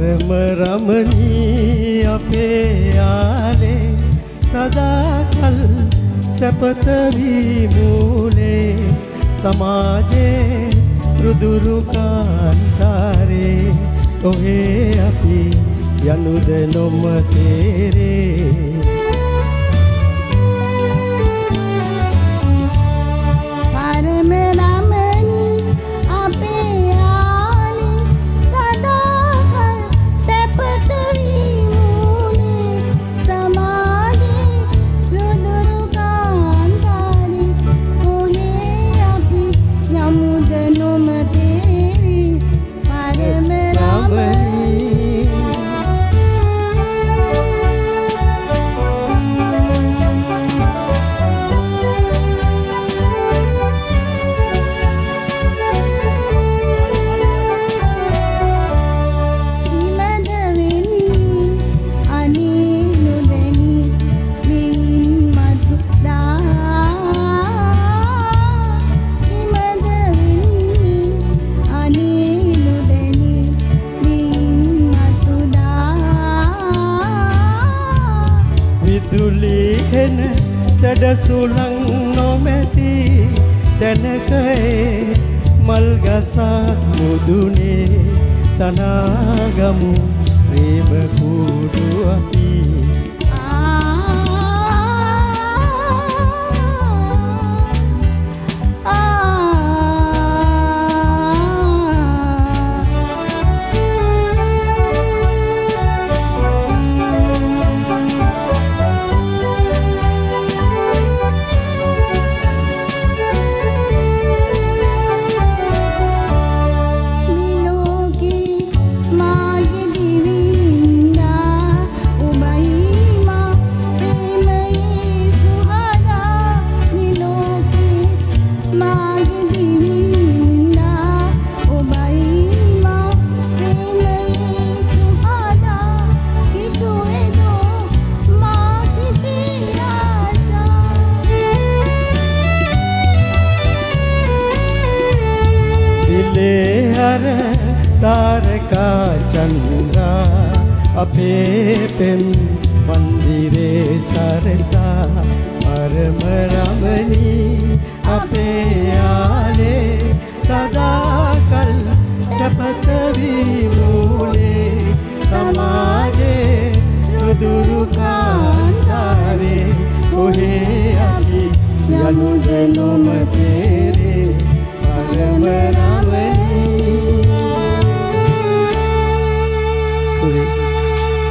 परम रमणी अपे आले सदाकल सपत विमूले समाजे रुदुरु कांतारे तोहे अपि යනුද නොම තේරේ පරම රමණී අපේ ආලි සදාකල් සැපත විමූලේ සමාධි රුදුරු කාන්තාරේ කොහේ අපි යමුද නොම තේරේ පරම රමණී සැඩ සුළං නොමැති තැනකේ මල් ගසක් මුදුනේ තනාගමු ප්‍රේම කූඩු අපි तारका चंद्रा अपे पेम मंदिरे सरसा परम रमणी अपे